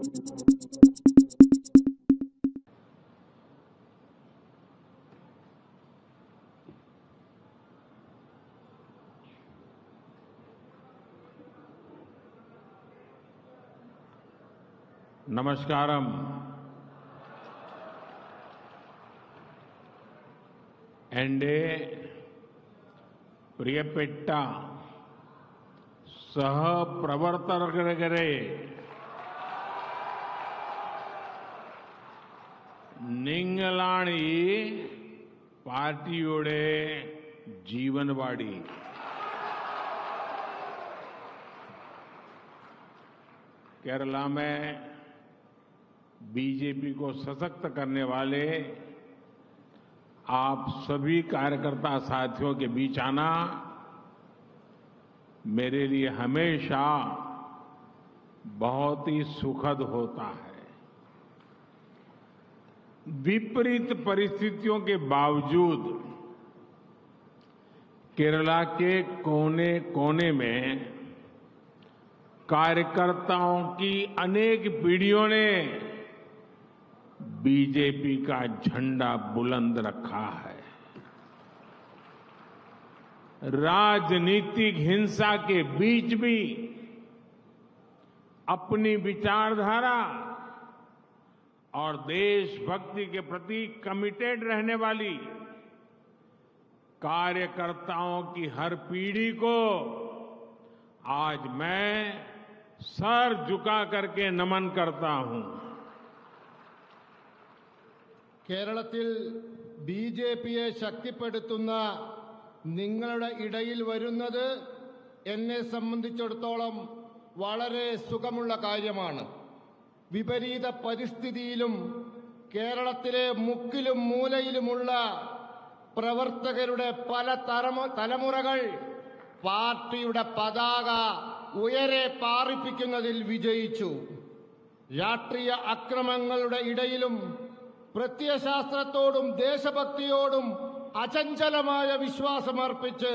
नमस्कारम। एंडे प्रियपेट्ट सह प्रवर्तकरे निंगलाणी पार्टियोड़े जीवनवाड़ी केरला में बीजेपी को सशक्त करने वाले आप सभी कार्यकर्ता साथियों के बीच आना मेरे लिए हमेशा बहुत ही सुखद होता है। विपरीत परिस्थितियों के बावजूद केरला के कोने कोने में कार्यकर्ताओं की अनेक पीढ़ियों ने बीजेपी का झंडा बुलंद रखा है। राजनीतिक हिंसा के बीच भी अपनी विचारधारा और देशभक्ति के प्रति कमिटेड रहने वाली कार्यकर्ताओं की हर पीढ़ी को आज मैं सर झुका करके नमन करता हूं। കേരളത്തിൽ ബിജെപിയെ ശക്തിപ്പെടുത്തുന്ന നിങ്ങളുടെ ഇടയിൽ വരുന്നത് എന്നെ സംബന്ധിച്ചിടത്തോളം വളരെ സുഖമുള്ള കാര്യമാണ്. വിപരീത പരിസ്ഥിതിയിലും കേരളത്തിലെ മുക്കിലും മൂലയിലുമുള്ള പ്രവർത്തകരുടെ പല തലമുറകൾ പാർട്ടിയുടെ പതാക ഉയരെ പാറിപ്പിക്കുന്നതിൽ വിജയിച്ചു. രാഷ്ട്രീയ അക്രമങ്ങളുടെ ഇടയിലും പ്രത്യയശാസ്ത്രത്തോടും ദേശഭക്തിയോടും അചഞ്ചലമായ വിശ്വാസമർപ്പിച്ച്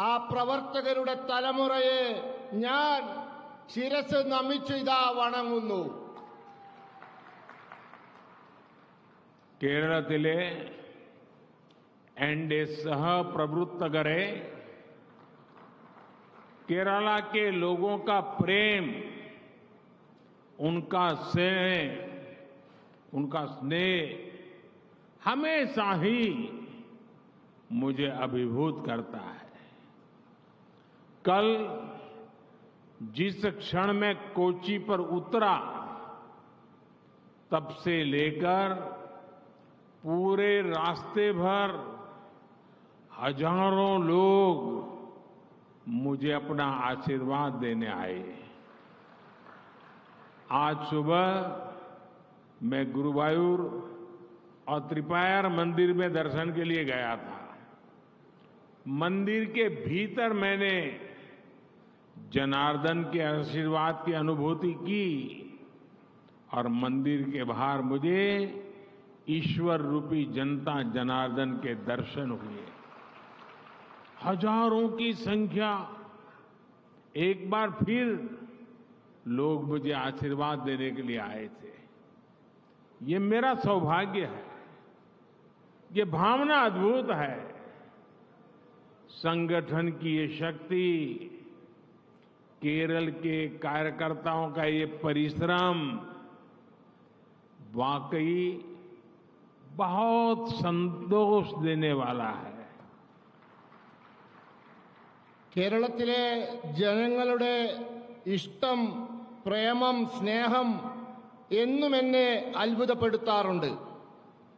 ആ പ്രവർത്തകരുടെ തലമുറയെ ഞാൻ ശിരസ് നമിച്ച് ഇതാ വണങ്ങുന്നു. കേരളത്തിലെ एनडीए सह प्रवर्तकरे केरला के लोगों का प्रेम, उनका स्नेह हमेशा ही मुझे अभिभूत करता है। कल जिस क्षण में कोच्चि पर उतरा तब से लेकर पूरे रास्ते भर हजारों लोग मुझे अपना आशीर्वाद देने आए। आज सुबह मैं गुरुवायूर और त्रिपायर मंदिर में दर्शन के लिए गया था। मंदिर के भीतर मैंने जनार्दन के आशीर्वाद की अनुभूति की और मंदिर के बाहर मुझे ईश्वर रूपी जनता जनार्दन के दर्शन हुए। हजारों की संख्या एक बार फिर लोग मुझे आशीर्वाद देने के लिए आए थे। ये मेरा सौभाग्य है। ये भावना अद्भुत है। संगठन की ये शक्ति, केरल के कार्यकर्ताओं का ये परिश्रम वाकई बहुत संतोष देने वाला है। കേരളത്തിലെ ജനങ്ങളുടെ ഇഷ്ടം, പ്രേമം, സ്നേഹം എന്നും എന്നെ അത്ഭുതപ്പെടുത്താറുണ്ട്.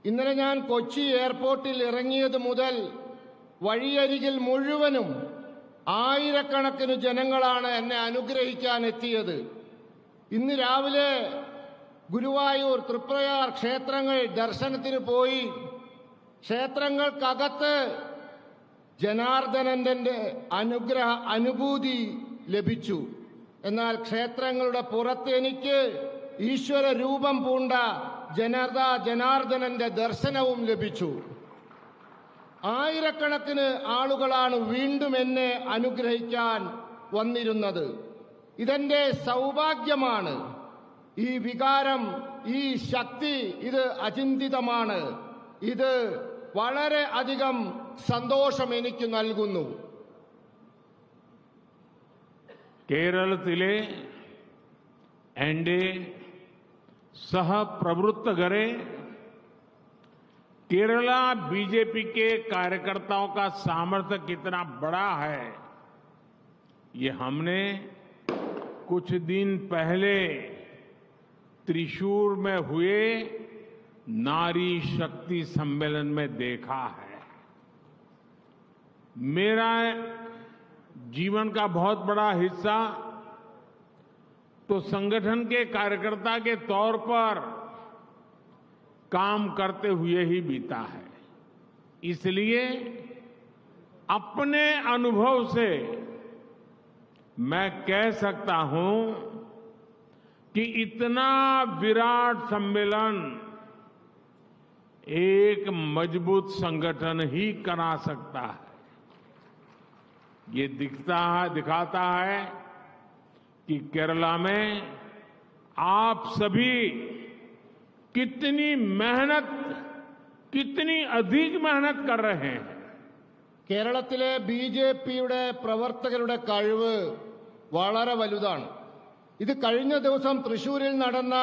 ഇന്നലെ ഞാൻ കൊച്ചി എയർപോർട്ടിൽ ഇറങ്ങിയത് മുതൽ വഴിയരികിൽ മുഴുവനും ആയിരക്കണക്കിന് ജനങ്ങളാണ് എന്നെ അനുഗ്രഹിക്കാൻ എത്തിയത്. ഇന്ന് രാവിലെ ഗുരുവായൂർ, തൃപ്രയാർ ക്ഷേത്രങ്ങൾ ദർശനത്തിന് പോയി. ക്ഷേത്രങ്ങൾക്കകത്ത് ജനാർദ്ദനന്റെ അനുഭൂതി ലഭിച്ചു. എന്നാൽ ക്ഷേത്രങ്ങളുടെ പുറത്ത് എനിക്ക് ഈശ്വര രൂപം പൂണ്ട ജനാർദ്ദനന്റെ ദർശനവും ലഭിച്ചു. ആയിരക്കണക്കിന് ആളുകളാണ് വീണ്ടും എന്നെ അനുഗ്രഹിക്കാൻ വന്നിരുന്നത്. ഇതെന്റെ സൗഭാഗ്യമാണ്. ഈ വികാരം, ഈ ശക്തി, ഇത് അചിന്തിതമാണ്. ഇത് വളരെ അധികം സന്തോഷം എനിക്ക് നൽകുന്നു. കേരളത്തിലെ എൻ്റെ सहप्रवृत्तगरे केरला बीजेपी के कार्यकर्ताओं का सामर्थ्य कितना बड़ा है, ये हमने कुछ दिन पहले त्रिशूर में हुए नारी शक्ति सम्मेलन में देखा है। मेरा जीवन का बहुत बड़ा हिस्सा तो संगठन के कार्यकर्ता के तौर पर काम करते हुए ही बीता है। इसलिए अपने अनुभव से मैं कह सकता हूं कि इतना विराट सम्मेलन एक मजबूत संगठन ही करा सकता है। ये दिखाता है कि केरला में आप सभी कितनी अधिक मेहनत कर रहे हैं। കേരളത്തിലെ ബിജെപിയുടെ പ്രവർത്തകരുടെ കഴിവ് വളരെ വലുതാണ്. ഇത് കഴിഞ്ഞ ദിവസം തൃശൂരിൽ നടന്ന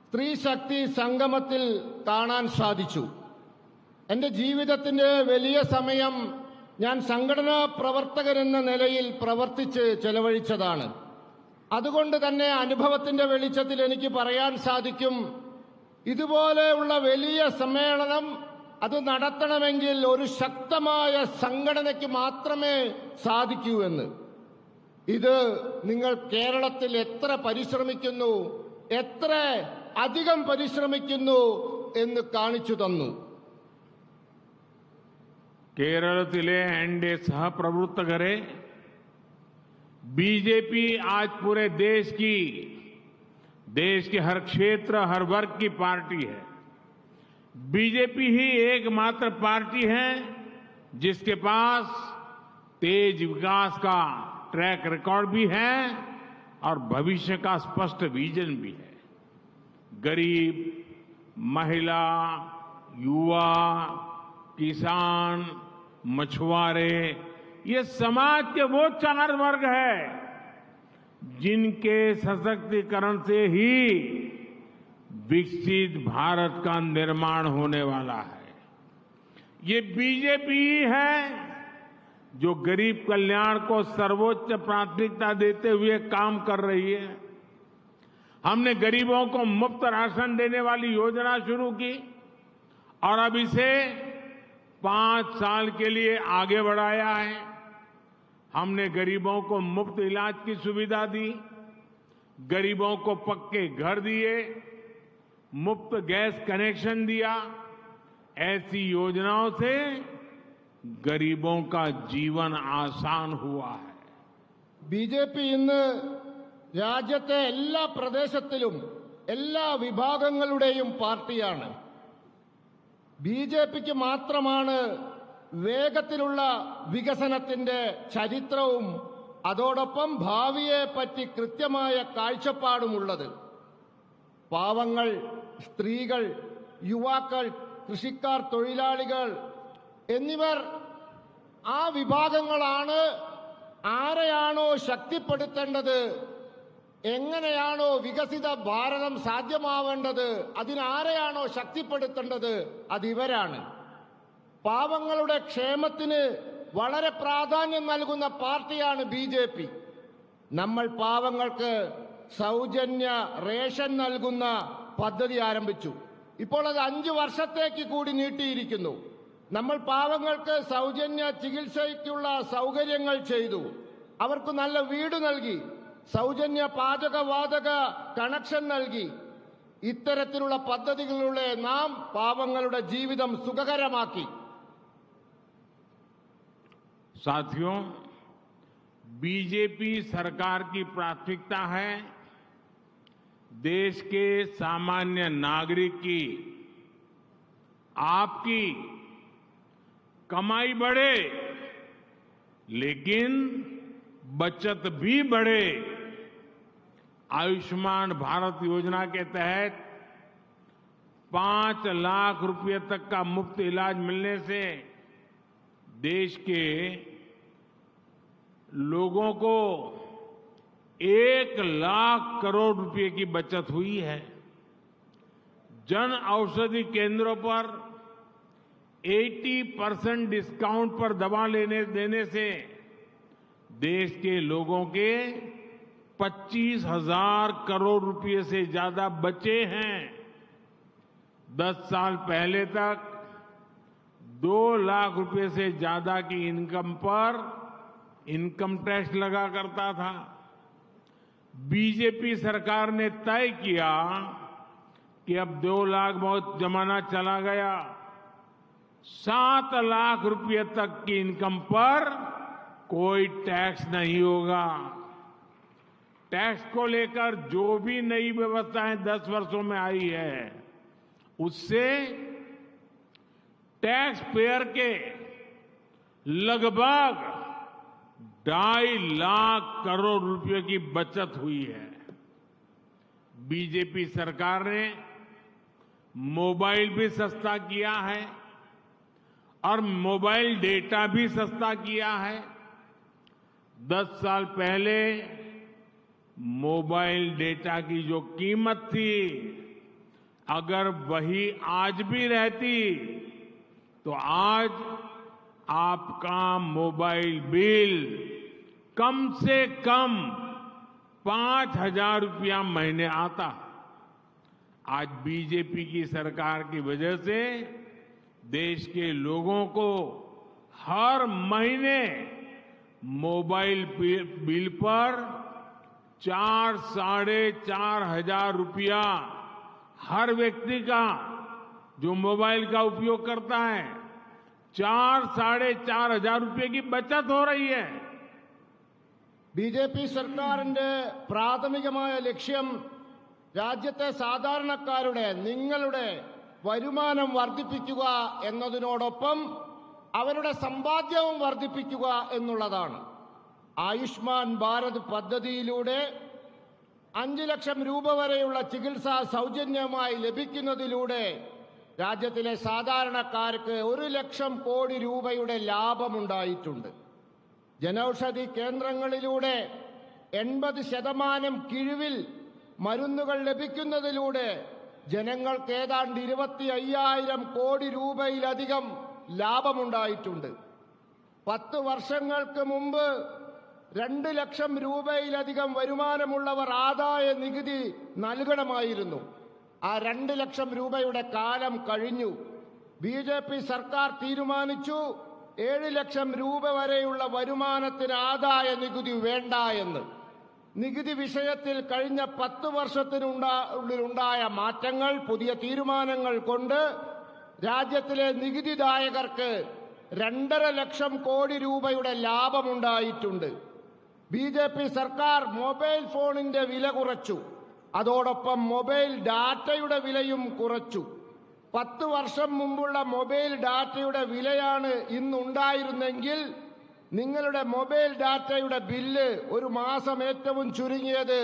സ്ത്രീ ശക്തി സംഗമത്തിൽ കാണാൻ സാധിച്ചു. എൻ്റെ ജീവിതത്തിന്റെ വലിയ സമയം ഞാൻ സംഘടനാ പ്രവർത്തകരെന്ന നിലയിൽ പ്രവർത്തിച്ച് ചെലവഴിച്ചതാണ്. അതുകൊണ്ട് തന്നെ അനുഭവത്തിന്റെ വെളിച്ചത്തിൽ എനിക്ക് പറയാൻ സാധിക്കും, ഇതുപോലെയുള്ള വലിയ സമ്മേളനം അത് നടത്തണമെങ്കിൽ ഒരു ശക്തമായ സംഘടനയ്ക്ക് മാത്രമേ സാധിക്കൂ എന്ന്. ഇത് നിങ്ങൾ കേരളത്തിൽ എത്ര പരിശ്രമിക്കുന്നു, എത്ര അധികം പരിശ്രമിക്കുന്നു എന്ന് കാണിച്ചു തന്നു. കേരളത്തിലെ എൻ്റെ सहप्रवृत्तगरे बीजेपी आज पूरे देश के हर क्षेत्र, हर वर्ग की पार्टी है। बीजेपी ही एकमात्र पार्टी है जिसके पास तेज विकास का ट्रैक रिकॉर्ड भी है और भविष्य का स्पष्ट विजन भी है। गरीब, महिला, युवा, किसान, मछुआरे, ये समाज के वो चार वर्ग है जिनके सशक्तिकरण से ही विकसित भारत का निर्माण होने वाला है। ये बीजेपी ही है जो गरीब कल्याण को सर्वोच्च प्राथमिकता देते हुए काम कर रही है। हमने गरीबों को मुफ्त राशन देने वाली योजना शुरू की और अब इसे 5 साल के लिए आगे बढ़ाया है। हमने गरीबों को मुफ्त इलाज की सुविधा दी, गरीबों को पक्के घर दिए, मुफ्त गैस कनेक्शन दिया। ऐसी योजनाओं से गरीबों का जीवन आसान हुआ है। ബിജെപി ഇന്ന് രാജ്യത്തെ എല്ലാ പ്രദേശത്തിലും എല്ലാ വിഭാഗങ്ങളുടെയും പാർട്ടിയാണ്. ബിജെപിക്ക് മാത്രമാണ് വേഗത്തിലുള്ള വികസനത്തിന്റെ ചരിത്രവും അതോടൊപ്പം ഭാവിയെപ്പറ്റി കൃത്യമായ കാഴ്ചപ്പാടുമുള്ളത്. പാവങ്ങൾ, സ്ത്രീകൾ, യുവാക്കൾ, കൃഷിക്കാർ, തൊഴിലാളികൾ എന്നിവർ ആ വിഭാഗങ്ങളാണ്. ആരെയാണോ ശക്തിപ്പെടുത്തേണ്ടത്, എങ്ങനെയാണോ വികസിത ഭാരതം സാധ്യമാവേണ്ടത്, അതിനാരെയാണോ ശക്തിപ്പെടുത്തേണ്ടത്, അതിവരാണ്. പാവങ്ങളുടെ ക്ഷേമത്തിന് വളരെ പ്രാധാന്യം നൽകുന്ന പാർട്ടിയാണ് ബിജെപി. നമ്മൾ പാവങ്ങൾക്ക് സൗജന്യ റേഷൻ നൽകുന്ന പദ്ധതി ആരംഭിച്ചു. ഇപ്പോൾ അത് 5 വർഷത്തേക്ക് കൂടി നീട്ടിയിരിക്കുന്നു. നമ്മൾ പാവങ്ങൾക്ക് സൗജന്യ ചികിത്സയ്ക്കുള്ള സൗകര്യങ്ങൾ ചെയ്തു. അവർക്ക് നല്ല വീട് നൽകി, സൗജന്യ പാചകവാതക കണക്ഷൻ നൽകി. ഇത്തരത്തിലുള്ള പദ്ധതികളിലൂടെ നാം പാവങ്ങളുടെ ജീവിതം സുഖകരമാക്കി. साथियों, बीजेपी सरकार की प्राथमिकता है देश के सामान्य नागरिक की, आपकी कमाई बढ़े लेकिन बचत भी बढ़े, आयुष्मान भारत योजना के तहत 5 लाख रुपए तक का मुफ्त इलाज मिलने से देश के लोगों को 1 लाख करोड़ रुपए की बचत हुई है। जन औषधि केंद्रों पर 80% डिस्काउंट पर दवा देने से देश के लोगों के 25,000 करोड़ रुपए से ज्यादा बचे हैं। 10 साल पहले तक 2 लाख रुपए से ज्यादा की इनकम पर इनकम टैक्स लगा करता था। बीजेपी सरकार ने तय किया कि अब 2 लाख बहुत जमाना चला गया, 7 लाख रुपए तक की इनकम पर कोई टैक्स नहीं होगा। टैक्स को लेकर जो भी नई व्यवस्थाएं 10 वर्षों में आई है, उससे टैक्स पेयर के लगभग 2.5 लाख करोड़ रुपए की बचत हुई है। बीजेपी सरकार ने मोबाइल भी सस्ता किया है और मोबाइल डेटा भी सस्ता किया है। 10 साल पहले मोबाइल डेटा की जो कीमत थी, अगर वही आज भी रहती तो आज आपका मोबाइल बिल कम से कम 5,000 रुपया महीने आता। आज बीजेपी की सरकार की वजह से देश के लोगों को हर महीने मोबाइल बिल पर 4,500 रुपया हर व्यक्ति का जो मोबाइल का उपयोग करता है 4,500 रुपये की बचत हो रही है। ബിജെപി സർക്കാരിന്റെ പ്രാഥമികമായ ലക്ഷ്യം രാജ്യത്തെ സാധാരണക്കാരുടെ നിങ്ങളുടെ വരുമാനം വർദ്ധിപ്പിക്കുക എന്നതിനോടൊപ്പം അവരുടെ സമ്പാദ്യവും വർദ്ധിപ്പിക്കുക എന്നുള്ളതാണ്. ആയുഷ്മാൻ ഭാരത് പദ്ധതിയിലൂടെ 5 ലക്ഷം രൂപ വരെയുള്ള ചികിത്സ സൗജന്യമായി ലഭിക്കുന്നതിലൂടെ രാജ്യത്തിലെ സാധാരണക്കാർക്ക് 1 ലക്ഷം കോടി രൂപയുടെ ലാഭമുണ്ടായിട്ടുണ്ട്. ജനൌഷധി കേന്ദ്രങ്ങളിലൂടെ 80% കിഴിവിൽ മരുന്നുകൾ ലഭിക്കുന്നതിലൂടെ ജനങ്ങൾക്ക് ഏതാണ്ട് 25,000 കോടി രൂപയിലധികം ലാഭമുണ്ടായിട്ടുണ്ട്. 10 വർഷങ്ങൾക്ക് മുമ്പ് 2 ലക്ഷം രൂപയിലധികം വരുമാനമുള്ളവർ ആദായ നികുതി നൽകണമായിരുന്നു. ആ 2 ലക്ഷം രൂപയുടെ കാലം കഴിഞ്ഞു. ബിജെപി സർക്കാർ തീരുമാനിച്ചു 7 ലക്ഷം രൂപ വരെയുള്ള വരുമാനത്തിന് ആദായ നികുതി വേണ്ട എന്ന്. നികുതി വിഷയത്തിൽ കഴിഞ്ഞ 10 വർഷത്തിനുള്ളിലുണ്ടായ മാറ്റങ്ങൾ, പുതിയ തീരുമാനങ്ങൾ കൊണ്ട് രാജ്യത്തിലെ നികുതിദായകർക്ക് 2.5 ലക്ഷം കോടി രൂപയുടെ ലാഭമുണ്ടായിട്ടുണ്ട്. ബിജെപി സർക്കാർ മൊബൈൽ ഫോണിന്റെ വില കുറച്ചു. അതോടൊപ്പം മൊബൈൽ ഡാറ്റയുടെ വിലയും കുറച്ചു. 10 വർഷം മുമ്പുള്ള മൊബൈൽ ഡാറ്റയുടെ വിലയാണ് ഇന്നുണ്ടായിരുന്നെങ്കിൽ നിങ്ങളുടെ മൊബൈൽ ഡാറ്റയുടെ ബില്ല് ഒരു മാസം ഏറ്റവും ചുരുങ്ങിയത്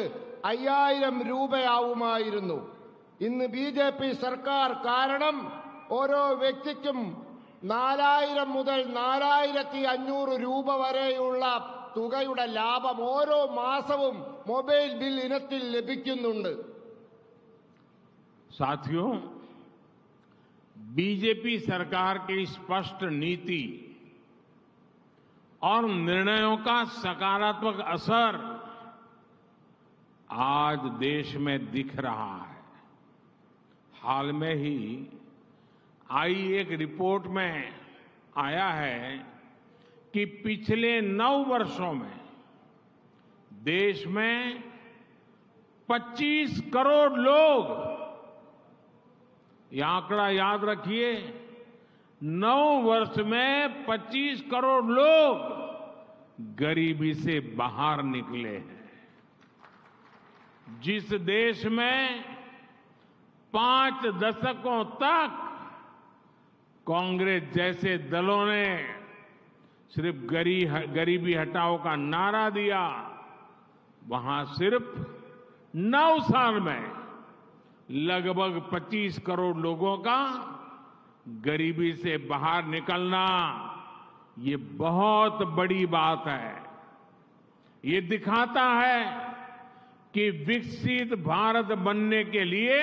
5,000 രൂപയാവുമായിരുന്നു. ഇന്ന് ബിജെപി സർക്കാർ കാരണം ഓരോ വ്യക്തിക്കും 4,000 മുതൽ 4,500 രൂപ വരെയുള്ള തുകയുടെ ലാഭം ഓരോ മാസവും മൊബൈൽ ബിൽ ഇനത്തിൽ ലഭിക്കുന്നുണ്ട്. साथियों, बीजेपी सरकार की स्पष्ट नीति और निर्णयों का सकारात्मक असर आज देश में दिख रहा है। हाल में ही आई एक रिपोर्ट में आया है कि पिछले 9 वर्षों में देश में 25 करोड़ लोग, ये आंकड़ा याद रखिए, 9 वर्ष में 25 करोड़ लोग गरीबी से बाहर निकले हैं। जिस देश में 5 दशकों तक कांग्रेस जैसे दलों ने सिर्फ गरीबी हटाओ का नारा दिया, वहां सिर्फ 9 साल में लगभग 25 करोड़ लोगों का गरीबी से बाहर निकलना, ये बहुत बड़ी बात है। ये दिखाता है कि विकसित भारत बनने के लिए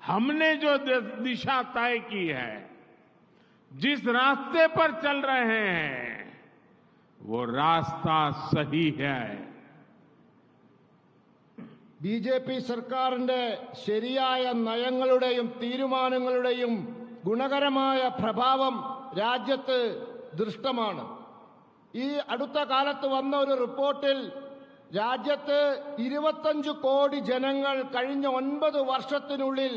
हमने जो दिशा तय की है, जिस रास्ते पर चल रहे हैं, वो रास्ता सही है। ബി.ജെ.പി. സർക്കാരിന്റെ ശരിയായ നയങ്ങളുടെയും തീരുമാനങ്ങളുടെയും ഗുണകരമായ പ്രഭാവം രാജ്യത്ത് ദൃഷ്ടമാണ്. ഈ അടുത്ത കാലത്ത് വന്ന ഒരു റിപ്പോർട്ടിൽ രാജ്യത്ത് 25 കോടി ജനങ്ങൾ കഴിഞ്ഞ 9 വർഷത്തിനുള്ളിൽ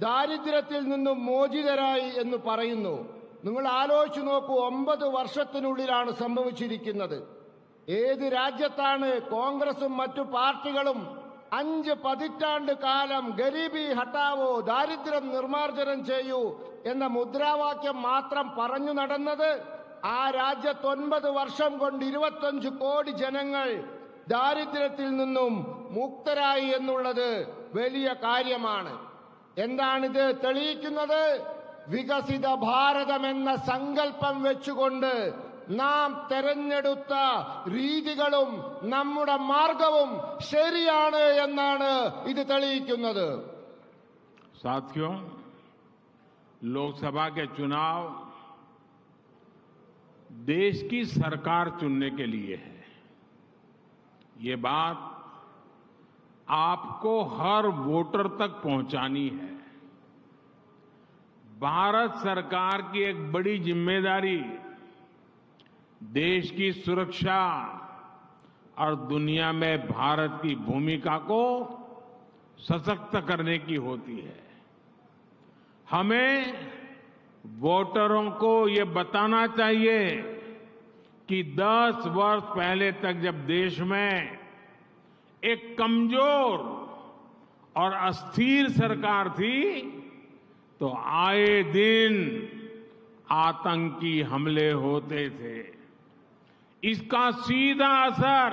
ദാരിദ്ര്യത്തിൽ നിന്നും മോചിതരായി എന്ന് പറയുന്നു. നിങ്ങൾ ആലോചിച്ചു നോക്കൂ, 9 വർഷത്തിനുള്ളിലാണ് സംഭവിച്ചിരിക്കുന്നത്. ഏത് രാജ്യത്താണ് കോൺഗ്രസും മറ്റു പാർട്ടികളും 5 പതിറ്റാണ്ട് കാലം ഗരീബി ഹട്ടാവോ, ദാരിദ്ര്യം നിർമ്മാർജ്ജനം ചെയ്യൂ എന്ന മുദ്രാവാക്യം മാത്രം പറഞ്ഞു നടന്നത്? ആ രാജ്യത്ത് 9 വർഷം കൊണ്ട് 25 കോടി ജനങ്ങൾ ദാരിദ്ര്യത്തിൽ നിന്നും മുക്തരായി എന്നുള്ളത് വലിയ കാര്യമാണ്. എന്താണിത് തെളിയിക്കുന്നത്? വികസിത ഭാരതം എന്ന സങ്കല്പം വെച്ചുകൊണ്ട് നാം തെരഞ്ഞെടുത്ത രീതികളും നമ്മുടെ മാർഗവും ശരിയാണ് എന്നാണ് ഇത് തെളിയിക്കുന്നത്. साथियों, लोकसभा के चुनाव देश की सरकार चुनने के लिए है। ये बात आपको हर वोटर तक पहुंचानी है। भारत सरकार की एक बड़ी जिम्मेदारी देश की सुरक्षा और दुनिया में भारत की भूमिका को सशक्त करने की होती है। हमें वोटरों को ये बताना चाहिए कि 10 वर्ष पहले तक जब देश में एक कमजोर और अस्थिर सरकार थी, तो आए दिन आतंकी हमले होते थे। इसका सीधा असर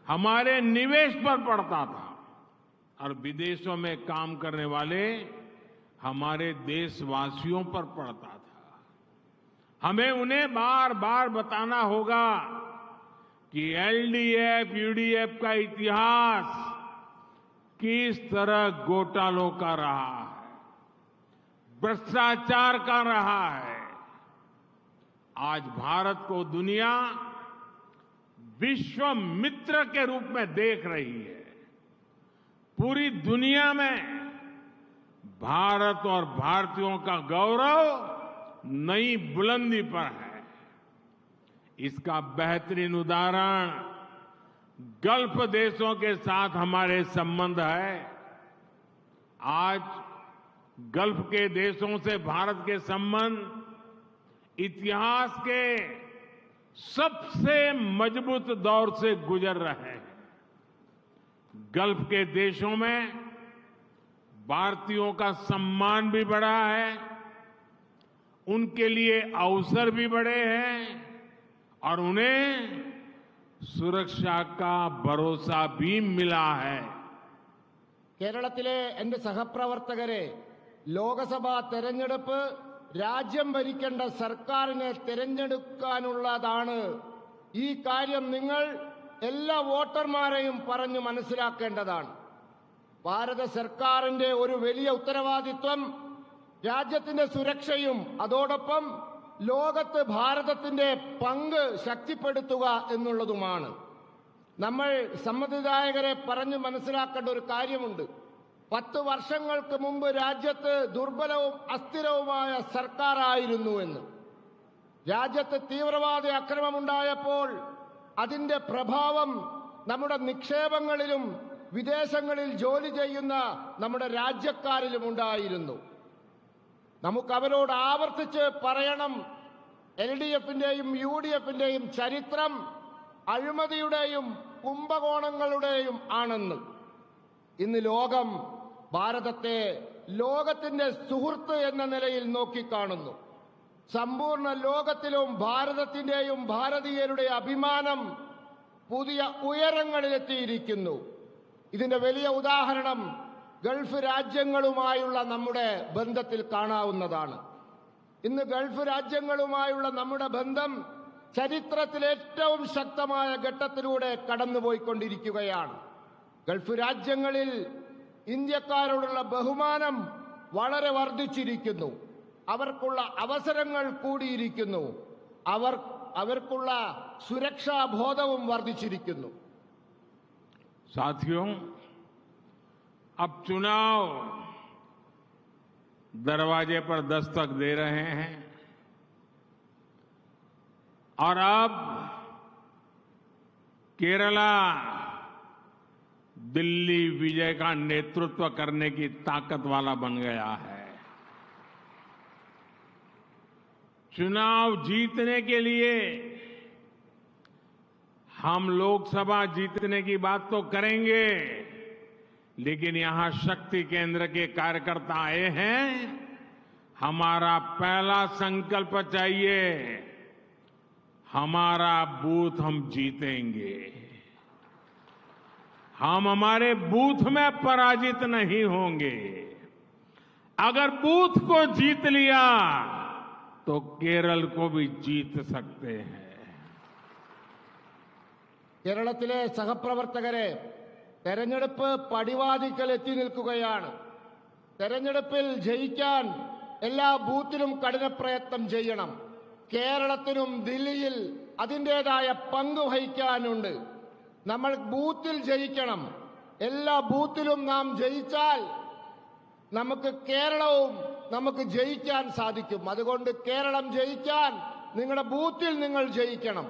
हमारे निवेश पर पड़ता था और विदेशों में काम करने वाले हमारे देशवासियों पर पड़ता था। हमें उन्हें बार बार बताना होगा कि एलडीएफ, यूडीएफ का इतिहास किस तरह घोटालों का रहा है, भ्रष्टाचार का रहा है। आज भारत को दुनिया विश्व मित्र के रूप में देख रही है। पूरी दुनिया में भारत और भारतीयों का गौरव नई बुलंदी पर है। इसका बेहतरीन उदाहरण गल्फ देशों के साथ हमारे संबंध है। आज गल्फ के देशों से भारत के संबंध इतिहास के सबसे मजबूत दौर से गुजर रहे हैं। गल्फ के देशों में भारतीयों का सम्मान भी बढ़ा है, उनके लिए अवसर भी बढ़े हैं और उन्हें सुरक्षा का भरोसा भी मिला है। കേരളത്തിലെ എന്റെ സഹപ്രവർത്തകരെ, ലോകസഭാ തെരഞ്ഞെടുപ്പ് രാജ്യം ഭരിക്കേണ്ട സർക്കാരിനെ തെരഞ്ഞെടുക്കാനുള്ളതാണ്. ഈ കാര്യം നിങ്ങൾ എല്ലാ വോട്ടർമാരെയും പറഞ്ഞു മനസ്സിലാക്കേണ്ടതാണ്. ഭാരത സർക്കാരിന്റെ ഒരു വലിയ ഉത്തരവാദിത്വം രാജ്യത്തിന്റെ സുരക്ഷയും അതോടൊപ്പം ലോകത്ത് ഭാരതത്തിന്റെ പങ്ക് ശക്തിപ്പെടുത്തുക എന്നുള്ളതുമാണ്. നമ്മൾ സമ്മതിദായകരെ പറഞ്ഞു മനസ്സിലാക്കേണ്ട ഒരു കാര്യമുണ്ട്. 10 വർഷങ്ങൾക്ക് മുമ്പ് രാജ്യത്ത് ദുർബലവും അസ്ഥിരവുമായ സർക്കാരായിരുന്നു എന്ന്. രാജ്യത്ത് തീവ്രവാദ ആക്രമണമുണ്ടായപ്പോൾ അതിന്റെ പ്രഭാവം നമ്മുടെ നിക്ഷേപങ്ങളിലും വിദേശങ്ങളിൽ ജോലി ചെയ്യുന്ന നമ്മുടെ രാജ്യക്കാരിലും ഉണ്ടായിരുന്നു. നമുക്ക് അവരോട് ആവർത്തിച്ച് പറയണം, എൽഡിഎഫിന്റെയും യുഡിഎഫിന്റെയും ചരിത്രം അഴിമതിയുടെയും കുംഭകോണങ്ങളുടെയും ആണെന്ന്. ഇന്ന് ലോകം ഭാരതത്തെ ലോകത്തിന്റെ സുഹൃത്ത് എന്ന നിലയിൽ നോക്കിക്കാണുന്നു. സമ്പൂർണ്ണ ലോകത്തിലും ഭാരതത്തിന്റെയും ഭാരതീയരുടെ അഭിമാനം പുതിയ ഉയരങ്ങളിലെത്തിയിരിക്കുന്നു. ഇതിന്റെ വലിയ ഉദാഹരണം ഗൾഫ് രാജ്യങ്ങളുമായുള്ള നമ്മുടെ ബന്ധത്തിൽ കാണാവുന്നതാണ്. ഇന്ന് ഗൾഫ് രാജ്യങ്ങളുമായുള്ള നമ്മുടെ ബന്ധം ചരിത്രത്തിൽ ഏറ്റവും ശക്തമായ ഘട്ടത്തിലൂടെ കടന്നുപോയിക്കൊണ്ടിരിക്കുകയാണ്. ഗൾഫ് രാജ്യങ്ങളിൽ ഇന്ത്യക്കാരോടുള്ള ബഹുമാനം വളരെ വർദ്ധിച്ചിരിക്കുന്നു. അവർക്കുള്ള അവസരങ്ങൾ കൂടിയിരിക്കുന്നു. അവർക്കുള്ള സുരക്ഷാ ബോധവും വർദ്ധിച്ചിരിക്കുന്നു. साथियों, अब चुनाव दरवाजे पर दस्तक दे रहे हैं और अब केरला दिल्ली विजय का नेतृत्व करने की ताकत वाला बन गया है। चुनाव जीतने के लिए हम लोकसभा जीतने की बात तो करेंगे, लेकिन यहां शक्ति केंद्र के कार्यकर्ता आए हैं। हमारा पहला संकल्प चाहिए, हमारा बूथ हम जीतेंगे। हम हमारे बूथ में पराजित नहीं होंगे। अगर बूथ को जीत लिया तो केरल को भी जीत सकते हैं। കേരളത്തിലെ സഹപ്രവർത്തകരെ, തെരഞ്ഞെടുപ്പ് പടിവാതിക്കൽ എത്തി നിൽക്കുകയാണ്. തെരഞ്ഞെടുപ്പിൽ ജയിക്കാൻ എല്ലാ ബൂത്തിലും കഠിന പ്രയത്നം ചെയ്യണം. കേരളത്തിനും ദില്ലിയിൽ അതിൻ്റെതായ പങ്ക് വഹിക്കാനുണ്ട്. നമ്മൾ ബൂത്തിൽ ജയിക്കണം. എല്ലാ ബൂത്തിലും നാം ജയിച്ചാൽ നമുക്ക് കേരളവും നമുക്ക് ജയിക്കാൻ സാധിക്കും. അതുകൊണ്ട് കേരളം ജയിക്കാൻ നിങ്ങളുടെ ബൂത്തിൽ നിങ്ങൾ ജയിക്കണം.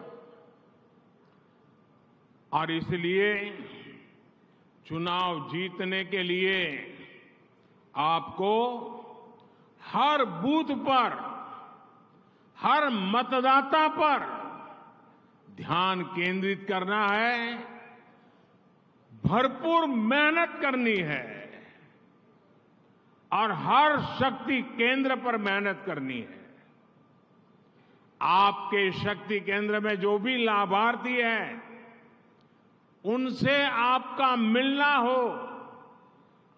और इसलिए चुनाव जीतने के लिए आपको हर बूथ पर, हर मतदाता पर ध्यान केंद्रित करना है, भरपूर मेहनत करनी है और हर शक्ति केंद्र पर मेहनत करनी है। आपके शक्ति केंद्र में जो भी लाभार्थी है, उनसे आपका मिलना हो,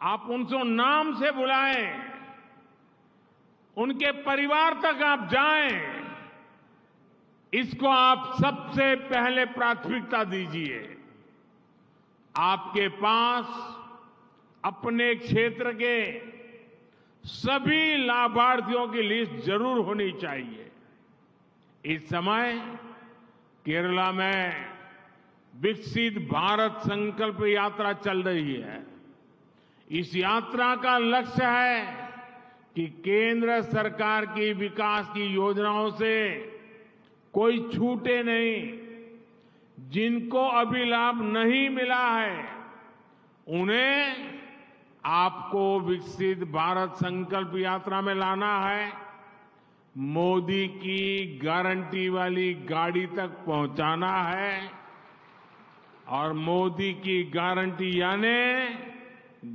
आप उनको नाम से बुलाएं, उनके परिवार तक आप जाएं, इसको आप सबसे पहले प्राथमिकता दीजिए। आपके पास अपने क्षेत्र के सभी लाभार्थियों की लिस्ट जरूर होनी चाहिए। इस समय केरला में विकसित भारत संकल्प यात्रा चल रही है। इस यात्रा का लक्ष्य है कि केंद्र सरकार की विकास की योजनाओं से कोई छूटे नहीं। जिनको अभी लाभ नहीं मिला है, उन्हें आपको विकसित भारत संकल्प यात्रा में लाना है। मोदी की गारंटी वाली गाड़ी तक पहुंचाना है और मोदी की गारंटी यानी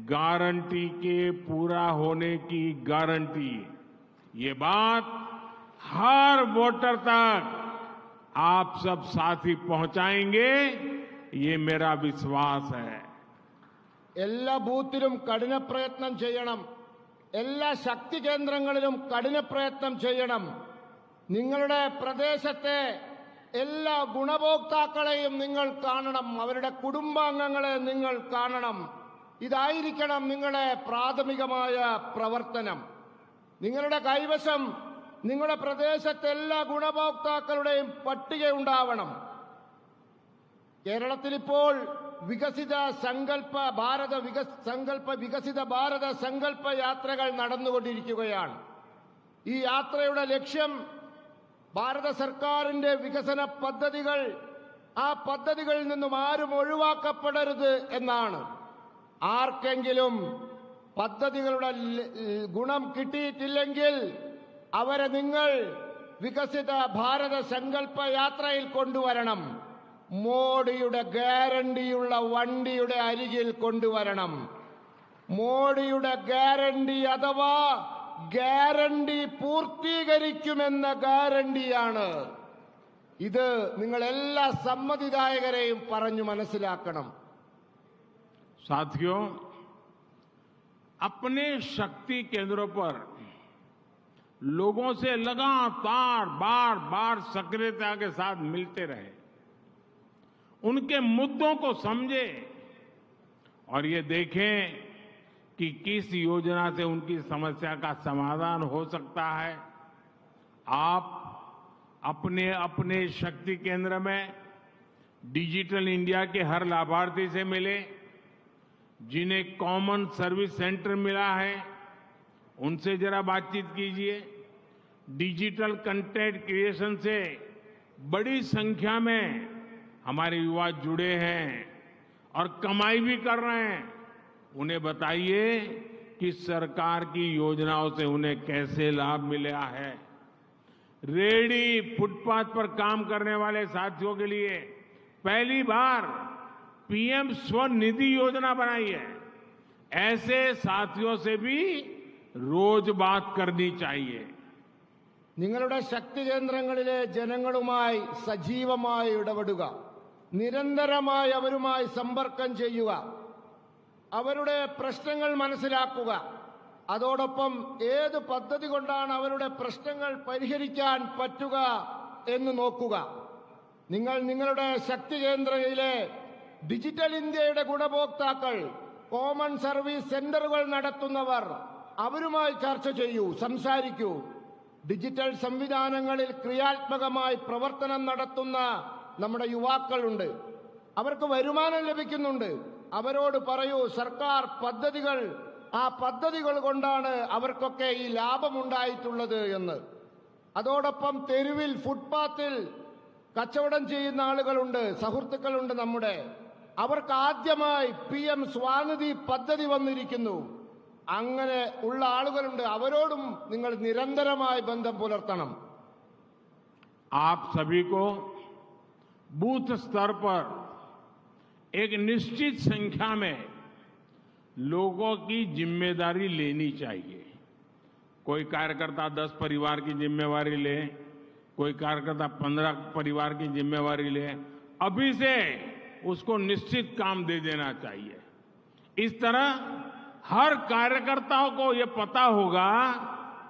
गारंटी के पूरा होने की गारंटी। ये बात हर वोटर तक आप सब साथी पहुंचाएंगे, ये मेरा विश्वास है। എല്ലാ ബൂത്തിലും കഠിന പ്രയത്നം ചെയ്യണം. എല്ലാ ശക്തി കേന്ദ്രങ്ങളിലും കഠിന പ്രയത്നം ചെയ്യണം. നിങ്ങളുടെ പ്രദേശത്തെ എല്ലാ ഗുണഭോക്താക്കളെയും നിങ്ങൾ കാണണം. അവരുടെ കുടുംബാംഗങ്ങളെ നിങ്ങൾ കാണണം. ഇതായിരിക്കണം നിങ്ങളുടെ പ്രാഥമികമായ പ്രവർത്തനം. നിങ്ങളുടെ കൈവശം നിങ്ങളുടെ പ്രദേശത്തെ എല്ലാ ഗുണഭോക്താക്കളുടെയും പട്ടിക ഉണ്ടാവണം. കേരളത്തിലിപ്പോൾ വികസിത ഭാരത സങ്കല്പ യാത്രകൾ നടന്നുകൊണ്ടിരിക്കുകയാണ്. ഈ യാത്രയുടെ ലക്ഷ്യം ഭാരത സർക്കാരിന്റെ വികസന പദ്ധതികൾ, ആ പദ്ധതികളിൽ നിന്നും ആരും ഒഴിവാക്കപ്പെടരുത് എന്നാണ്. ആർക്കെങ്കിലും പദ്ധതികളുടെ ഗുണം കിട്ടിയിട്ടില്ലെങ്കിൽ അവരെ നിങ്ങൾ വികസിത ഭാരത സങ്കല്പ യാത്രയിൽ കൊണ്ടുവരണം. മോഡിയുടെ ഗ്യാരണ്ടിയുള്ള വണ്ടിയുടെ അരികിൽ കൊണ്ടുവരണം. മോഡിയുടെ ഗ്യാരണ്ടി അഥവാ ഗ്യാരണ്ടി പൂർത്തീകരിക്കുമെന്ന ഗ്യാരണ്ടിയാണ് ഇത്. നിങ്ങൾ എല്ലാ സമ്മതിദായകരെയും പറഞ്ഞു മനസ്സിലാക്കണം. साथियों, अपने शक्ति केंद्रों पर लोगों से लगातार बार बार सक्रियता के साथ मिलते रहे, उनके मुद्दों को समझें और ये देखें कि किस योजना से उनकी समस्या का समाधान हो सकता है। आप अपने अपने शक्ति केंद्र में डिजिटल इंडिया के हर लाभार्थी से मिले, जिन्हें कॉमन सर्विस सेंटर मिला है उनसे जरा बातचीत कीजिए। डिजिटल कंटेंट क्रिएशन से बड़ी संख्या में हमारे युवा जुड़े हैं और कमाई भी कर रहे हैं। उन्हें बताइए कि सरकार की योजनाओं से उन्हें कैसे लाभ मिला है। रेहड़ी फुटपाथ पर काम करने वाले साथियों के लिए पहली बार पीएम स्वनिधि योजना बनाई है। ऐसे साथियों से भी रोज बात करनी चाहिए। നിങ്ങളുടെ ശക്തി കേന്ദ്രങ്ങളിലെ ജനങ്ങളുമായി സജീവമായി ഇടപെടുക, നിരന്തരമായി അവരുമായി സമ്പർക്കം ചെയ്യുക, അവരുടെ പ്രശ്നങ്ങൾ മനസ്സിലാക്കുക, അതോടൊപ്പം ഏത് പദ്ധതി കൊണ്ടാണ് അവരുടെ പ്രശ്നങ്ങൾ പരിഹരിക്കാൻ പറ്റുക എന്ന് നോക്കുക. നിങ്ങൾ നിങ്ങളുടെ ശക്തി കേന്ദ്രയിലെ ഡിജിറ്റൽ ഇന്ത്യയുടെ ഗുണഭോക്താക്കൾ, കോമൺ സർവീസ് സെന്ററുകൾ നടത്തുന്നവർ, അവരുമായി ചർച്ച ചെയ്യൂ, സംസാരിക്കൂ. ഡിജിറ്റൽ സംവിധാനങ്ങളിൽ ക്രിയാത്മകമായി പ്രവർത്തനം നടത്തുന്ന നമ്മുടെ യുവാക്കളുണ്ട്. അവർക്ക് വരുമാനം ലഭിക്കുന്നുണ്ട്. അവരോട് പറയൂ, സർക്കാർ പദ്ധതികൾ, ആ പദ്ധതികൾ കൊണ്ടാണ് അവർക്കൊക്കെ ഈ ലാഭമുണ്ടായിട്ടുള്ളത് എന്ന്. അതോടൊപ്പം തെരുവിൽ ഫുട്പാത്തിൽ കച്ചവടം ചെയ്യുന്ന ആളുകളുണ്ട്, സുഹൃത്തുക്കളുണ്ട് നമ്മുടെ. അവർക്ക് ആദ്യമായി PM സ്വാനിധി പദ്ധതി വന്നിരിക്കുന്നു. അങ്ങനെ ഉള്ള ആളുകളുണ്ട്. അവരോടും നിങ്ങൾ നിരന്തരമായി ബന്ധം പുലർത്തണം. आप सभी को बूथ स्तर पर एक निश्चित संख्या में लोगों की जिम्मेदारी लेनी चाहिए। कोई कार्यकर्ता 10 परिवार की जिम्मेवारी ले, कोई कार्यकर्ता 15 परिवार की जिम्मेवारी ले। अभी से उसको निश्चित काम दे देना चाहिए। इस तरह हर कार्यकर्ताओं को ये पता होगा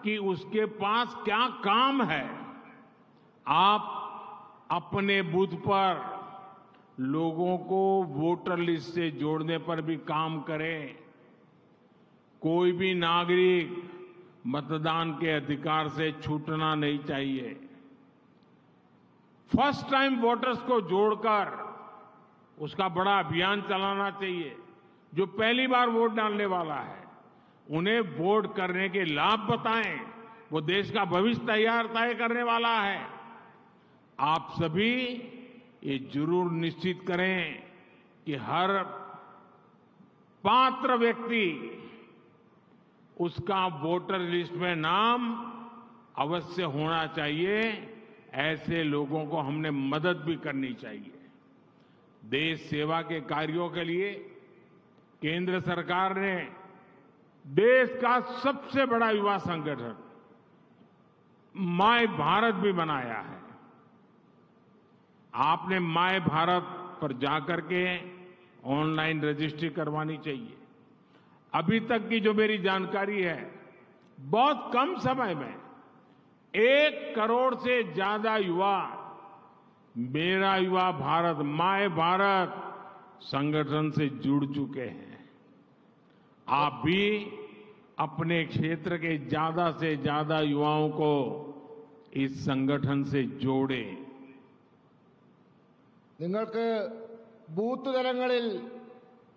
कि उसके पास क्या काम है। आप अपने बूथ पर लोगों को वोटर लिस्ट से जोड़ने पर भी काम करें। कोई भी नागरिक मतदान के अधिकार से छूटना नहीं चाहिए। फर्स्ट टाइम वोटर्स को जोड़कर उसका बड़ा अभियान चलाना चाहिए। जो पहली बार वोट डालने वाला है उन्हें वोट करने के लाभ बताएं। वो देश का भविष्य तय करने वाला है। आप सभी ये जरूर निश्चित करें कि हर पात्र व्यक्ति उसका वोटर लिस्ट में नाम अवश्य होना चाहिए। ऐसे लोगों को हमने मदद भी करनी चाहिए। देश सेवा के कार्यों के लिए केंद्र सरकार ने देश का सबसे बड़ा युवा संगठन माय भारत भी बनाया है। आपने माय भारत पर जाकर के ऑनलाइन रजिस्ट्री करवानी चाहिए। अभी तक की जो मेरी जानकारी है, बहुत कम समय में 1 करोड़ से ज्यादा युवा मेरा युवा भारत, माय भारत संगठन से जुड़ चुके हैं। आप भी अपने क्षेत्र के ज्यादा से ज्यादा युवाओं को इस संगठन से जोड़ें। നിങ്ങൾക്ക് ബൂത്ത് തലങ്ങളിൽ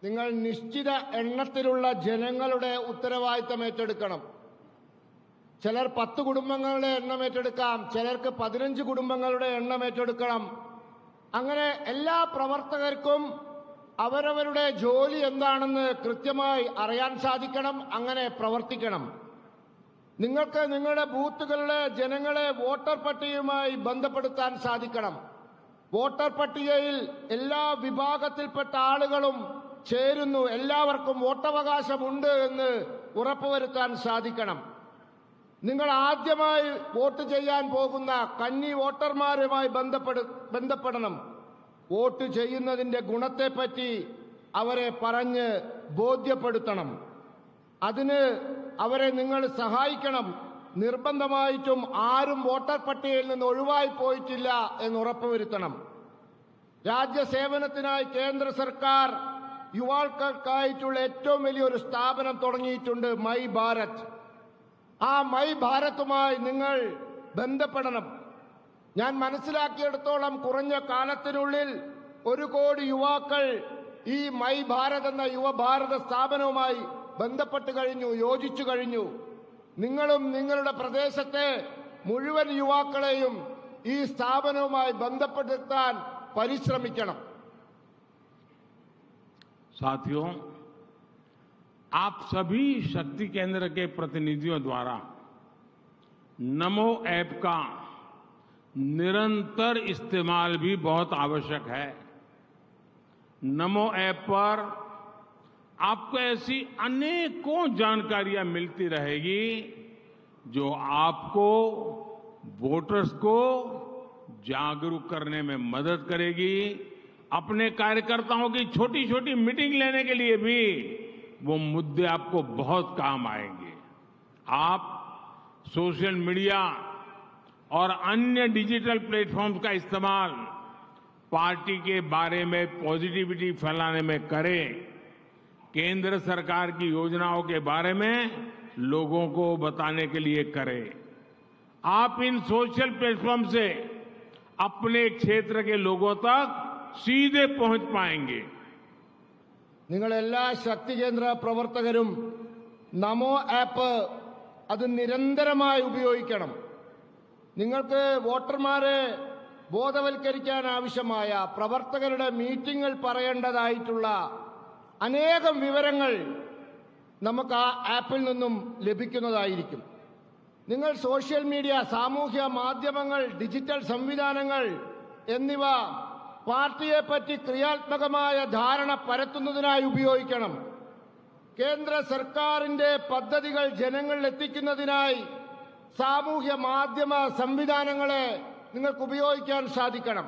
നിങ്ങൾ നിശ്ചിത എണ്ണത്തിലുള്ള ജനങ്ങളുടെ ഉത്തരവാദിത്തം ഏറ്റെടുക്കണം. ചിലർ 10 കുടുംബങ്ങളുടെ എണ്ണം ഏറ്റെടുക്കാം, ചിലർക്ക് 15 കുടുംബങ്ങളുടെ എണ്ണം ഏറ്റെടുക്കണം. അങ്ങനെ എല്ലാ പ്രവർത്തകർക്കും അവരവരുടെ ജോലി എന്താണെന്ന് കൃത്യമായി അറിയാൻ സാധിക്കണം. അങ്ങനെ പ്രവർത്തിക്കണം. നിങ്ങൾക്ക് നിങ്ങളുടെ ബൂത്തുകളിലെ ജനങ്ങളെ വോട്ടർ പട്ടികയുമായി ബന്ധപ്പെടുത്താൻ സാധിക്കണം. വോട്ടർ പട്ടികയിൽ എല്ലാ വിഭാഗത്തിൽപ്പെട്ട ആളുകളും ചേരുന്നു, എല്ലാവർക്കും വോട്ടവകാശമുണ്ട് എന്ന് ഉറപ്പുവരുത്താൻ സാധിക്കണം. നിങ്ങൾ ആദ്യമായി വോട്ട് ചെയ്യാൻ പോകുന്ന കന്നി വോട്ടർമാരുമായി ബന്ധപ്പെടണം. വോട്ട് ചെയ്യുന്നതിന്റെ ഗുണത്തെപ്പറ്റി അവരെ പറഞ്ഞ് ബോധ്യപ്പെടുത്തണം. അതിന് അവരെ നിങ്ങൾ സഹായിക്കണം. നിർബന്ധമായിട്ടും ആരും വോട്ടർ പട്ടികയിൽ നിന്ന് ഒഴിവായി പോയിട്ടില്ല എന്ന് ഉറപ്പുവരുത്തണം. രാജ്യസേവനത്തിനായി കേന്ദ്ര സർക്കാർ യുവാക്കൾക്കായിട്ടുള്ള ഏറ്റവും വലിയൊരു സ്ഥാപനം തുടങ്ങിയിട്ടുണ്ട്, മൈ ഭാരത്. ആ മൈ ഭാരതുമായി നിങ്ങൾ ബന്ധപ്പെടണം. ഞാൻ മനസ്സിലാക്കിയെടുത്തോളം കുറഞ്ഞ കാലത്തിനുള്ളിൽ 1 കോടി യുവാക്കൾ ഈ മൈ ഭാരത് എന്ന യുവഭാരത സ്ഥാപനവുമായി ബന്ധപ്പെട്ട് കഴിഞ്ഞു, യോജിച്ചു കഴിഞ്ഞു. നിങ്ങളും നിങ്ങളുടെ പ്രദേശത്തെ മുഴുവൻ യുവാക്കളെയും ഈ സ്ഥാപനവുമായി ബന്ധപ്പെടുത്താൻ പരിശ്രമിക്കണം. साथियों, आप सभी शक्ति केंद्र के प्रतिनिधियों द्वारा नमो ऐप का निरंतर इस्तेमाल भी बहुत आवश्यक है। नमो ऐप पर आपको ऐसी अनेकों जानकारियां मिलती रहेगी जो आपको, वोटर्स को जागरूक करने में मदद करेगी। अपने कार्यकर्ताओं की छोटी छोटी मीटिंग लेने के लिए भी वो मुद्दे आपको बहुत काम आएंगे। आप सोशल मीडिया और अन्य डिजिटल प्लेटफॉर्म्स का इस्तेमाल पार्टी के बारे में पॉजिटिविटी फैलाने में करें। केंद्र सरकार की योजनाओं के बारे में लोगों को बताने के लिए करें। आप इन सोशल प्लेटफॉर्म से अपने क्षेत्र के लोगों तक सीधे पहुंच पाएंगे। നിങ്ങൾ എല്ലാ ശക്തി കേന്ദ്ര പ്രവർത്തകരും നമോ ആപ്പ് അത് നിരന്തരമായി ഉപയോഗിക്കണം. നിങ്ങൾക്ക് വോട്ടർമാരെ ബോധവൽക്കരിക്കാൻ ആവശ്യമായ പ്രവർത്തകരുടെ മീറ്റിംഗുകൾ പറയേണ്ടതായിട്ടുള്ള അനേകം വിവരങ്ങൾ നമുക്ക് ആ ആപ്പിൽ നിന്നും ലഭിക്കുന്നതായിരിക്കും. നിങ്ങൾ സോഷ്യൽ മീഡിയ, സാമൂഹ്യ മാധ്യമങ്ങൾ, ഡിജിറ്റൽ സംവിധാനങ്ങൾ എന്നിവ പാർട്ടിയെപ്പറ്റി ക്രിയാത്മകമായ ധാരണ പരത്തുന്നതിനായി ഉപയോഗിക്കണം. കേന്ദ്ര സർക്കാരിന്റെ പദ്ധതികൾ ജനങ്ങളിൽ എത്തിക്കുന്നതിനായി സാമൂഹ്യ മാധ്യമ സംവിധാനങ്ങളെ നിങ്ങൾക്ക് ഉപയോഗിക്കാൻ സാധിക്കണം.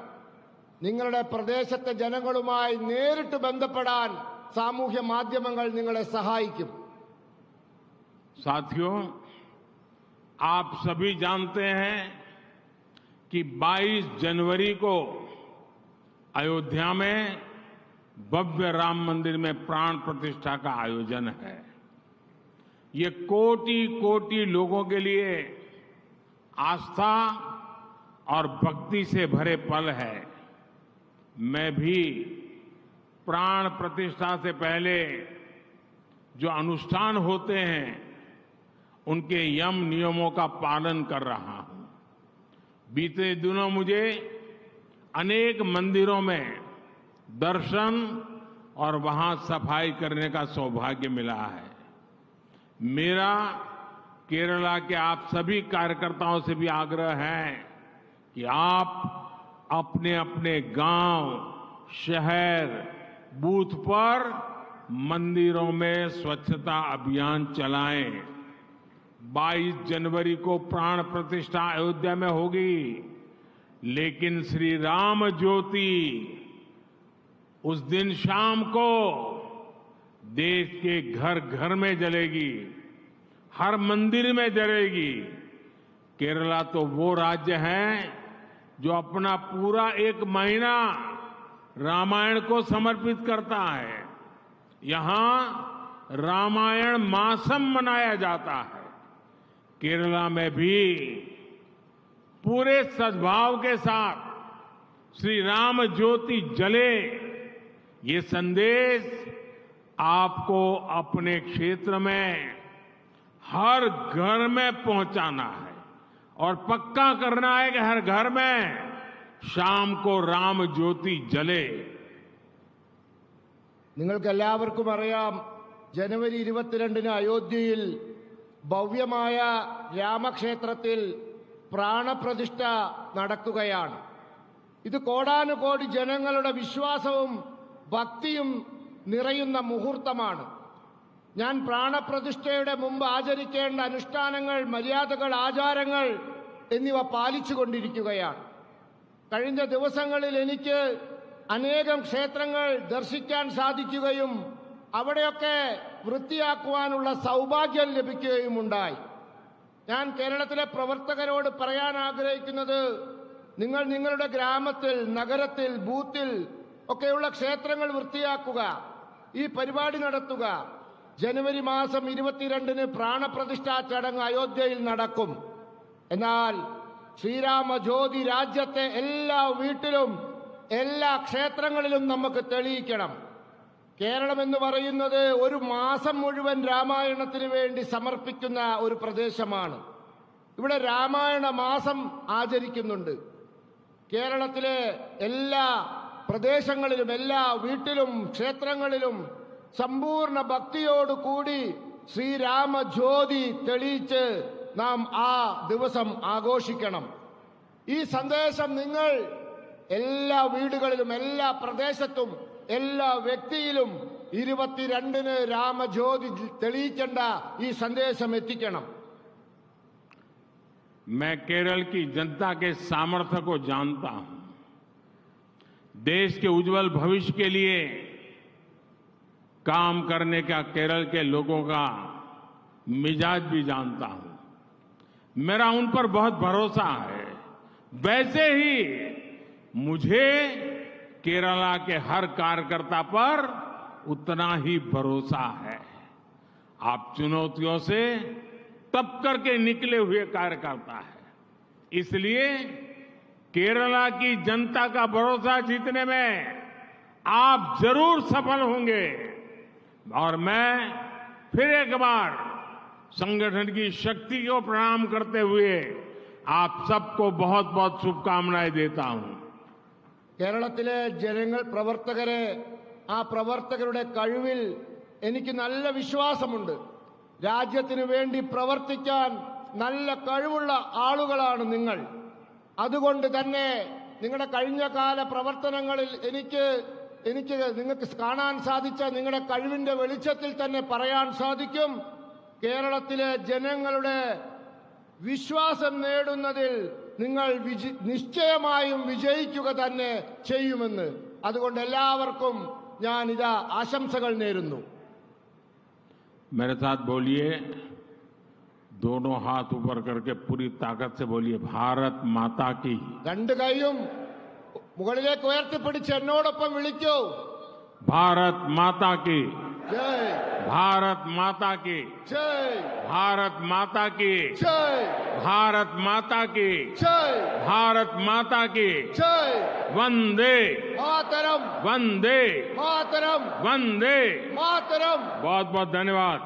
നിങ്ങളുടെ പ്രദേശത്തെ ജനങ്ങളുമായി നേരിട്ട് ബന്ധപ്പെടാൻ സാമൂഹ്യ മാധ്യമങ്ങൾ നിങ്ങളെ സഹായിക്കും. साथियों, आप सभी जानते हैं कि 22 जनवरी को अयोध्या में भव्य राम मंदिर में प्राण प्रतिष्ठा का आयोजन है। ये कोटि कोटि लोगों के लिए आस्था और भक्ति से भरे पल है। मैं भी प्राण प्रतिष्ठा से पहले जो अनुष्ठान होते हैं उनके यम नियमों का पालन कर रहा हूं। बीते दिनों मुझे अनेक मंदिरों में दर्शन और वहां सफाई करने का सौभाग्य मिला है। मेरा केरला के आप सभी कार्यकर्ताओं से भी आग्रह है कि आप अपने अपने गांव, शहर, बूथ पर मंदिरों में स्वच्छता अभियान चलाएं। 22 जनवरी को प्राण प्रतिष्ठा अयोध्या में होगी, लेकिन श्री राम ज्योति उस दिन शाम को देश के घर घर में जलेगी, हर मंदिर में जलेगी। केरला तो वो राज्य है जो अपना पूरा 1 महीना रामायण को समर्पित करता है। यहां रामायण मासम मनाया जाता है। केरला में भी पूरे सद्भाव के साथ श्री राम ज्योति जले, ये संदेश आपको अपने क्षेत्र में हर घर में पहुंचाना है और पक्का करना है कि हर घर में शाम को राम ज्योति जले। നിങ്ങൾക്കെല്ലാവർക്കും അറിയാം, ജനുവരി 22 അയോധ്യയിൽ ഭവ്യമായ രാമക്ഷേത്രത്തിൽ പ്രാണപ്രതിഷ്ഠ നടക്കുകയാണ്. ഇത് കോടാനുകോടി ജനങ്ങളുടെ വിശ്വാസവും ഭക്തിയും നിറയുന്ന മുഹൂർത്തമാണ്. ഞാൻ പ്രാണപ്രതിഷ്ഠയുടെ മുമ്പ് ആചരിക്കേണ്ട അനുഷ്ഠാനങ്ങൾ, മര്യാദകൾ, ആചാരങ്ങൾ എന്നിവ പാലിച്ചുകൊണ്ടിരിക്കുകയാണ്. കഴിഞ്ഞ ദിവസങ്ങളിൽ എനിക്ക് അനേകം ക്ഷേത്രങ്ങൾ ദർശിക്കാൻ സാധിക്കുകയും അവിടെയൊക്കെ വൃത്തിയാക്കുവാനുള്ള സൗഭാഗ്യം ലഭിക്കുകയുമുണ്ടായി. ഞാൻ കേരളത്തിലെ പ്രവർത്തകരോട് പറയാൻ ആഗ്രഹിക്കുന്നത്, നിങ്ങൾ നിങ്ങളുടെ ഗ്രാമത്തിൽ, നഗരത്തിൽ, ബൂത്തിൽ ഒക്കെയുള്ള ക്ഷേത്രങ്ങൾ വൃത്തിയാക്കുക, ഈ പരിപാടി നടത്തുക. ജനുവരി മാസം 22-ന് പ്രാണപ്രതിഷ്ഠാ ചടങ്ങ് അയോധ്യയിൽ നടക്കും. എന്നാൽ ശ്രീരാമ ജ്യോതി രാജ്യത്തെ എല്ലാ വീട്ടിലും, എല്ലാ ക്ഷേത്രങ്ങളിലും നമുക്ക് തെളിയിക്കണം. കേരളം എന്ന് പറയുന്നത് ഒരു മാസം മുഴുവൻ രാമായണത്തിന് വേണ്ടി സമർപ്പിക്കുന്ന ഒരു പ്രദേശമാണ്. ഇവിടെ രാമായണ മാസം ആചരിക്കുന്നുണ്ട്. കേരളത്തിലെ എല്ലാ പ്രദേശങ്ങളിലും, എല്ലാ വീട്ടിലും, ക്ഷേത്രങ്ങളിലും സമ്പൂർണ്ണ ഭക്തിയോടുകൂടി ശ്രീരാമ ജ്യോതി തെളിയിച്ച് നാം ആ ദിവസം ആഘോഷിക്കണം. ഈ സന്ദേശം നിങ്ങൾ എല്ലാ വീടുകളിലും, എല്ലാ പ്രദേശത്തും, എല്ലാ വ്യക്തിയിലും 22-ന് രാമജ്യോതി തെളിയിക്കേണ്ട ഈ സന്ദേശം എത്തിക്കണം. मैं केरल की जनता के सामर्थ्य को जानता हूं. देश के उज्जवल भविष्य के लिए काम करने का केरल के लोगों का मिजाज भी जानता हूं. मेरा उन पर बहुत भरोसा है. वैसे ही मुझे केरला के हर कार्यकर्ता पर उतना ही भरोसा है. आप चुनौतियों से तप करके निकले हुए कार्यकर्ता है. इसलिए केरला की जनता का भरोसा जीतने में आप जरूर सफल होंगे. और मैं फिर एक बार संगठन की शक्ति को प्रणाम करते हुए आप सबको बहुत बहुत शुभकामनाएं देता हूं. കേരളത്തിലെ ജനങ്ങൾ, പ്രവർത്തകരെ, ആ പ്രവർത്തകരുടെ കഴിവിൽ എനിക്ക് നല്ല വിശ്വാസമുണ്ട്. രാജ്യത്തിന് വേണ്ടി പ്രവർത്തിക്കാൻ നല്ല കഴിവുള്ള ആളുകളാണ് നിങ്ങൾ. അതുകൊണ്ട് തന്നെ നിങ്ങളുടെ കഴിഞ്ഞകാല പ്രവർത്തനങ്ങളിൽ എനിക്ക് നിങ്ങൾക്ക് കാണാൻ സാധിച്ച നിങ്ങളുടെ കഴിവിന്റെ വെളിച്ചത്തിൽ തന്നെ പറയാൻ സാധിക്കും, കേരളത്തിലെ ജനങ്ങളുടെ വിശ്വാസം നേടുന്നതിൽ നിങ്ങൾ നിശ്ചയമായും വിജയിക്കുക തന്നെ ചെയ്യുമെന്ന്. അതുകൊണ്ട് എല്ലാവർക്കും ഞാൻ ഇതാ ആശംസകൾ നേരുന്നു. मेरे साथ बोलिए, दोनों हाथ ऊपर करके पूरी ताकत से बोलिए, भारत माता की. രണ്ട് കൈയും മുകളിലേക്ക് ഉയർത്തിപ്പിടിച്ച് എന്നോടൊപ്പം വിളിക്കൂ, भारत माता की. ജയ്, भारत माता की. ജയ്, भारत माता की. ജയ്, भारत माता की. ജയ്, भारत माता की. ജയ്. वंदे മാതരം, वंदे മാതരം, वंदे. മാതരം. बहुत बहुत धन्यवाद.